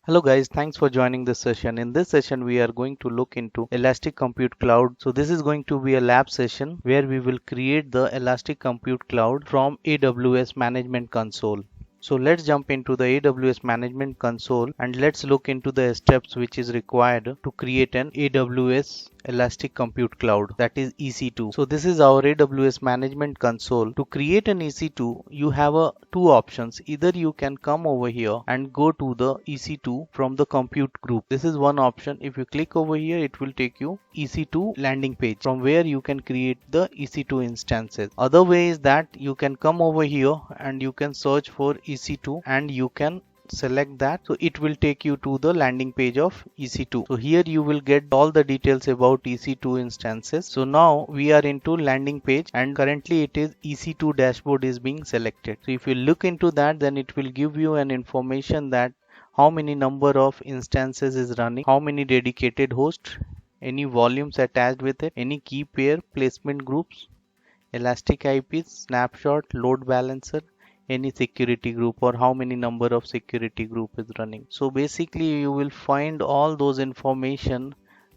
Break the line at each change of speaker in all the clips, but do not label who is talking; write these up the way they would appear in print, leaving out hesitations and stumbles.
Hello guys, thanks for joining this session. In this session, we are going to look into Elastic Compute Cloud. So this is going to be a lab session where we will create the Elastic Compute Cloud from AWS Management Console. So let's jump into the AWS Management Console and let's look into the steps which is required to create an AWS Elastic Compute Cloud, that is EC2. So this is our AWS Management Console. To create an EC2, you have two options. Either you can come over here and go to the EC2 from the compute group. This is one option. If you click over here, it will take you EC2 landing page from where you can create the EC2 instances. Other way is that you can come over here and you can search for EC2 and you can select that, so it will take you to the landing page of EC2. So here you will get all the details about EC2 instances. So now we are into landing page and currently it is EC2 dashboard is being selected. So if you look into that, then it will give you an information that how many number of instances is running, how many dedicated hosts, any volumes attached with it, any key pair placement groups, elastic IPs, snapshot, load balancer, any security group, or how many number of security group is running. So basically you will find all those information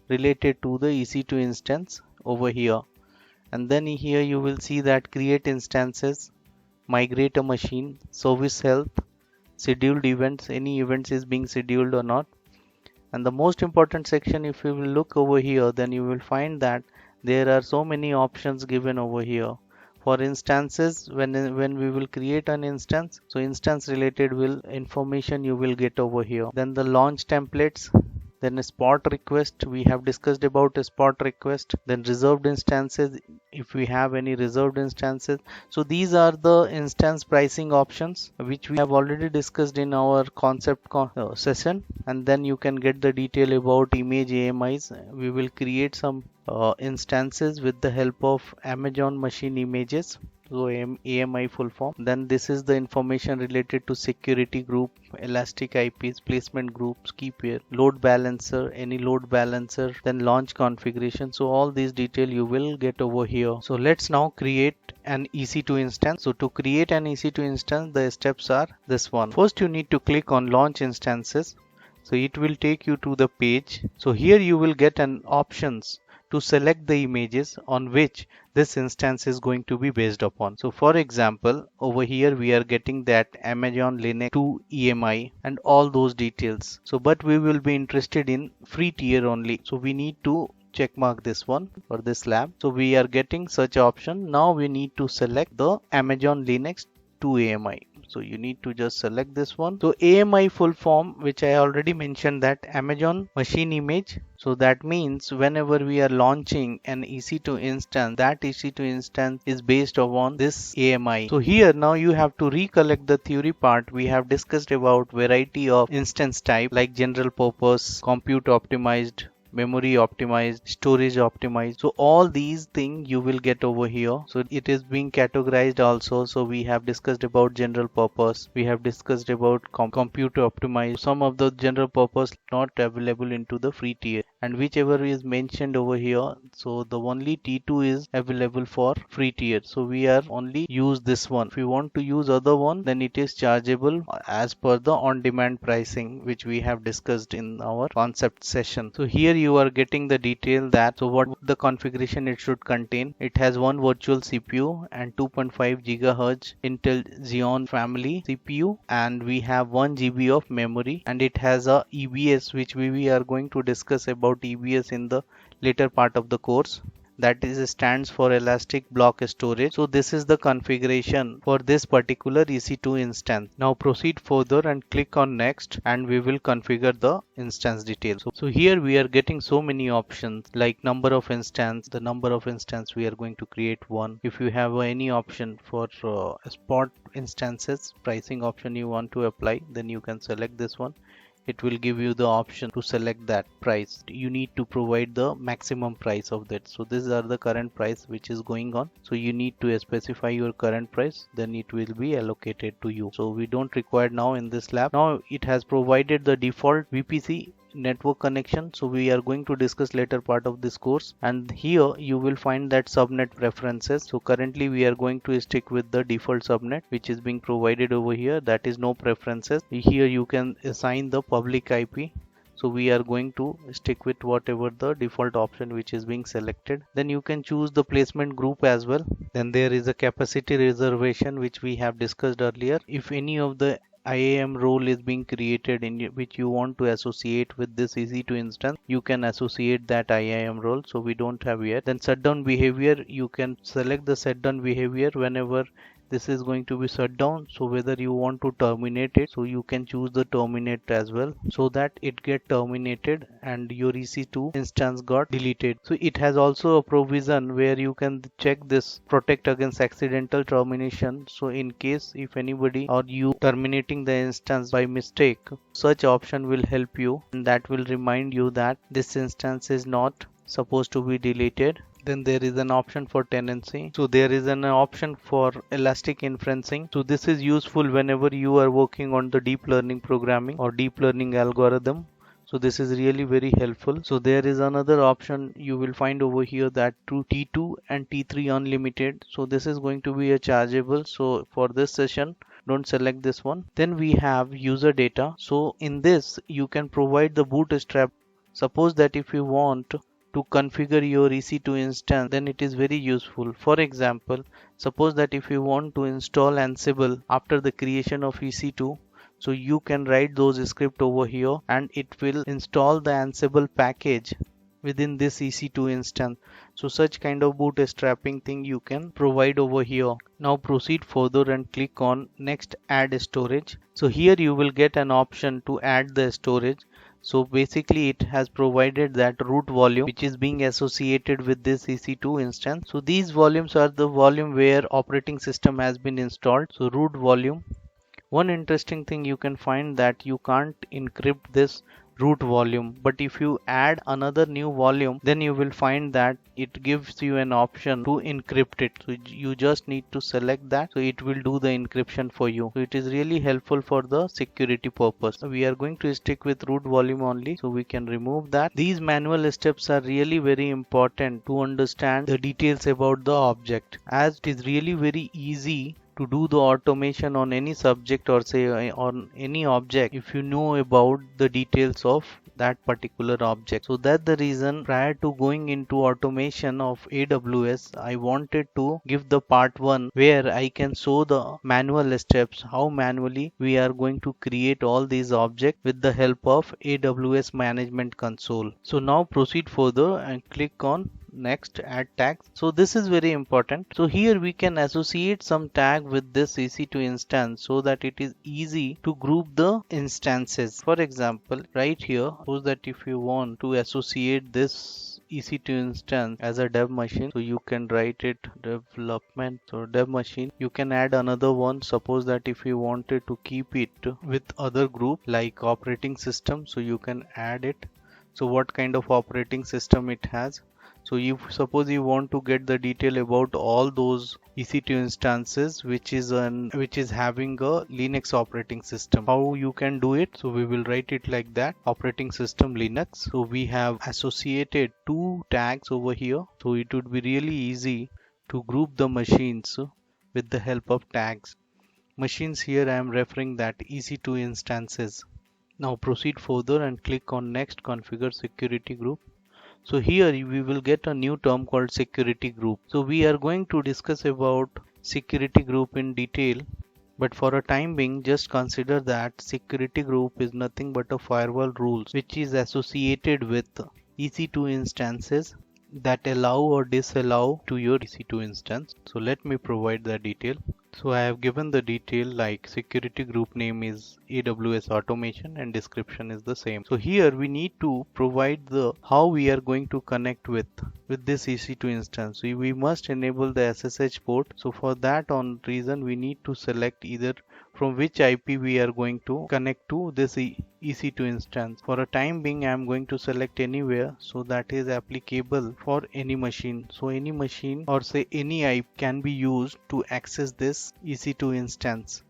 related to the EC2 instance over here. And then here you will see that create instances, migrate a machine, service health, scheduled events, any events is being scheduled or not. And the most important section, if you will look over here, then you will find that there are so many options given over here. For instances, when we will create an instance, so instance related information you will get over here. Then the launch templates, then a spot request, we have discussed about a spot request, then reserved instances if we have any reserved instances. So these are the instance pricing options which we have already discussed in our concept session. And then you can get the detail about image AMIs. We will create some instances with the help of Amazon machine images, so AMI full form. Then this is the information related to security group, elastic IPs, placement groups, key pair, load balancer, any load balancer, then launch configuration. So all these detail you will get over here. So let's now create an EC2 instance. So to create an EC2 instance, the steps are this one. First you need to click on launch instances. So it will take you to the page. So here you will get an options to select the images on which this instance is going to be based upon. So for example, over here we are getting that Amazon Linux 2 EMI and all those details. So but we will be interested in free tier only. So we need to check mark this one for this lab. So we are getting such option. Now we need to select the Amazon Linux 2 AMI. So you need to just select this one. So AMI full form, which I already mentioned, that Amazon machine image. So that means whenever we are launching an EC2 instance, that EC2 instance is based upon this AMI. So here now you have to recollect the theory part. We have discussed about variety of instance type like general purpose, compute optimized, memory optimized, storage optimized. So all these things you will get over here. So it is being categorized also. So we have discussed about general purpose, we have discussed about compute optimized. Some of the general purpose not available into the free tier, and whichever is mentioned over here, so the only T2 is available for free tier. So we are only use this one. If you want to use other one, then it is chargeable as per the on-demand pricing which we have discussed in our concept session. So here you are getting the detail that so what the configuration it should contain. It has one virtual CPU and 2.5 gigahertz Intel Xeon family CPU, and we have 1 GB of memory, and it has a EBS, which we are going to discuss about EBS in the later part of the course. That is stands for elastic block storage. So this is the configuration for this particular EC2 instance. Now proceed further and click on next, and we will configure the instance details. So here we are getting so many options like number of instance. The number of instance we are going to create one. If you have any option for spot instances pricing option you want to apply, then you can select this one. It will give you the option to select that price. You need to provide the maximum price of that. So these are the current price which is going on. So you need to specify your current price, then it will be allocated to you. So we don't require now in this lab. Now it has provided the default VPC network connection. So we are going to discuss later part of this course, and here you will find that subnet preferences. So currently we are going to stick with the default subnet which is being provided over here, that is no preferences. Here you can assign the public IP. So we are going to stick with whatever the default option which is being selected. Then you can choose the placement group as well. Then there is a capacity reservation which we have discussed earlier. If any of the IAM role is being created in which you want to associate with this EC2 instance, you can associate that IAM role. So we don't have yet. Then shutdown behavior, you can select the shutdown behavior whenever this is going to be shut down. So whether you want to terminate it, so you can choose the terminate as well, so that it get terminated and your EC2 instance got deleted. So it has also a provision where you can check this protect against accidental termination. So in case if anybody or you terminating the instance by mistake, such option will help you, and that will remind you that this instance is not supposed to be deleted. Then there is an option for tenancy. So there is an option for elastic inferencing. So this is useful whenever you are working on the deep learning programming or deep learning algorithm. So this is really very helpful. So there is another option you will find over here, that to T2 and T3 unlimited. So this is going to be a chargeable. So for this session, don't select this one. Then we have user data. So in this you can provide the bootstrap. Suppose that if you want to configure your EC2 instance, then it is very useful. For example, suppose that if you want to install Ansible after the creation of EC2, so you can write those script over here and it will install the Ansible package within this EC2 instance. So such kind of bootstrapping thing you can provide over here. Now proceed further and click on next, add storage. So here you will get an option to add the storage. So basically it has provided that root volume which is being associated with this EC2 instance. So these volumes are the volume where operating system has been installed. So root volume. One interesting thing you can find that you can't encrypt this root volume, but if you add another new volume, then you will find that it gives you an option to encrypt it. So you just need to select that, so it will do the encryption for you. So it is really helpful for the security purpose. So we are going to stick with root volume only, so we can remove that. These manual steps are really very important to understand the details about the object, as it is really very easy to do the automation on any subject or say on any object if you know about the details of that particular object. So that's the reason prior to going into automation of AWS, I wanted to give the part 1 where I can show the manual steps, how manually we are going to create all these objects with the help of AWS Management Console. So now proceed further and click on next, add tags. So this is very important. So here we can associate some tag with this EC2 instance so that it is easy to group the instances. For example, right here, suppose that if you want to associate this EC2 instance as a dev machine, so you can write it development, so dev machine. You can add another one. Suppose that if you wanted to keep it with other group like operating system, so you can add it. So what kind of operating system it has. So you suppose you want to get the detail about all those EC2 instances which is having a Linux operating system. How you can do it? So we will write it like that, operating system Linux. So we have associated 2 tags over here. So it would be really easy to group the machines with the help of tags. Machines, here I am referring that EC2 instances. Now proceed further and click on next, configure security group. So here we will get a new term called security group. So we are going to discuss about security group in detail, but for a time being just consider that security group is nothing but a firewall rules which is associated with EC2 instances that allow or disallow to your EC2 instance. So let me provide the detail. So I have given the detail like security group name is AWS automation and description is the same. So here we need to provide the how we are going to connect with this EC2 instance. So we must enable the SSH port. So for that on reason we need to select either from which IP we are going to connect to this EC2 instance. For a time being I am going to select anywhere, so that is applicable for any machine. So any machine or say any IP can be used to access this EC2 instance.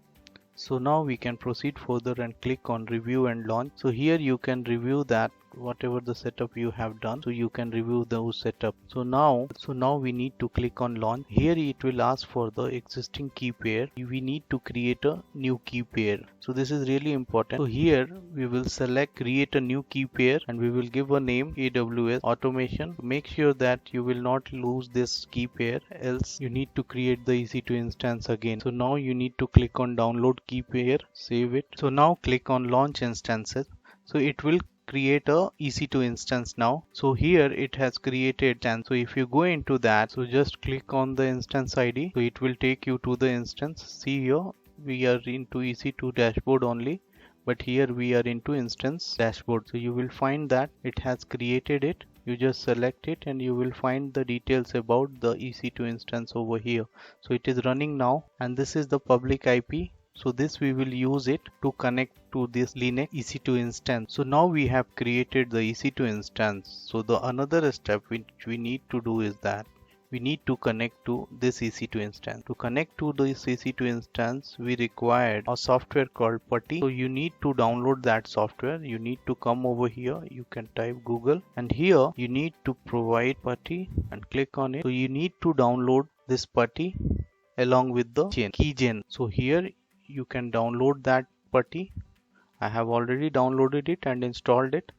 So now we can proceed further and click on review and launch. So here you can review that whatever the setup you have done, so you can review those setup. So now we need to click on launch. Here it will ask for the existing key pair. We need to create a new key pair. So this is really important. So here we will select create a new key pair and we will give a name AWS automation. Make sure that you will not lose this key pair, else you need to create the EC2 instance again. So now you need to click on download key pair, save it. So now click on launch instances. So it will create a EC2 instance now. So here it has created, and so if you go into that, so just click on the instance ID. So it will take you to the instance. See here we are into EC2 dashboard only, but here we are into instance dashboard. So you will find that it has created it. You just select it and you will find the details about the EC2 instance over here. So it is running now, and this is the public IP. So this we will use it to connect to this Linux EC2 instance. So now we have created the EC2 instance. So the another step which we need to do is that we need to connect to this EC2 instance. To connect to this EC2 instance, we required a software called Putty. So you need to download that software. You need to come over here. You can type Google, and here you need to provide Putty and click on it. So you need to download this Putty along with the keygen. So here you can download that Putty. I have already downloaded it and installed it.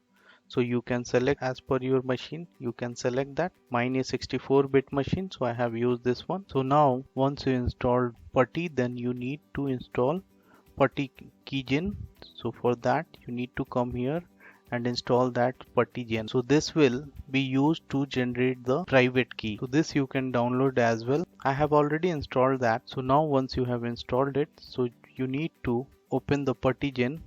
So you can select as per your machine. You can select that. Mine is 64-bit machine, so I have used this one. So now once you install Putty, then you need to install Putty keygen. So for that you need to come here and install that Putty gen. So this will be used to generate the private key. So this you can download as well. I have already installed that. So now once you have installed it, so you need to open the Putty gen.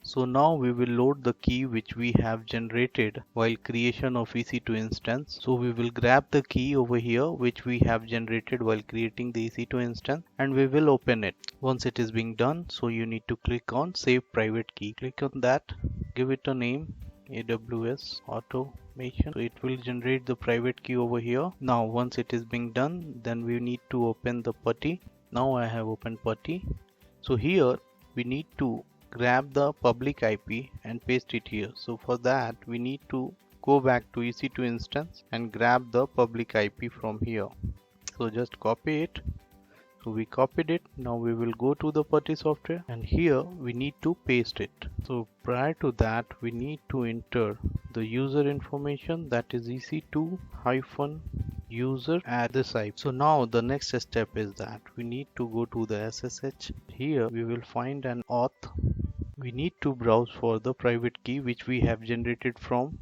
So now we will load the key which we have generated while creation of EC2 instance. So we will grab the key over here which we have generated while creating the EC2 instance, and we will open it. Once it is being done, so you need to click on save private key. Click on that, give it a name, AWS automation. So it will generate the private key over here. Now once it is being done, then we need to open the Putty. Now I have opened Putty. So here we need to grab the public IP and paste it here. So for that we need to go back to EC2 instance and grab the public IP from here. So just copy it. So we copied it. Now we will go to the Putty software, and here we need to paste it. So prior to that we need to enter the user information, that is EC2 user at this IP. So now the next step is that we need to go to the SSH. Here we will find an auth. We need to browse for the private key which we have generated from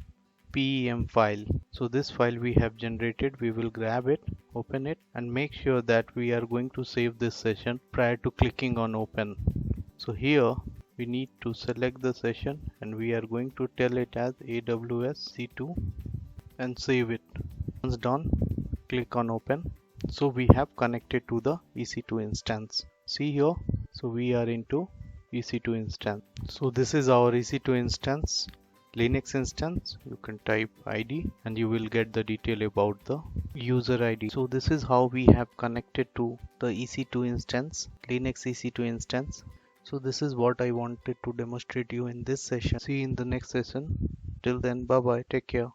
PEM file. So this file we have generated, we will grab it, open it, and make sure that we are going to save this session prior to clicking on open. So here we need to select the session and we are going to tell it as AWS C2 and save it. Once done, click on open. So we have connected to the EC2 instance. See here, so we are into EC2 instance. So this is our EC2 instance, Linux instance. You can type ID and you will get the detail about the user ID. So this is how we have connected to the EC2 instance, Linux EC2 instance. So this is what I wanted to demonstrate you in this session. See you in the next session. Till then, bye bye, take care.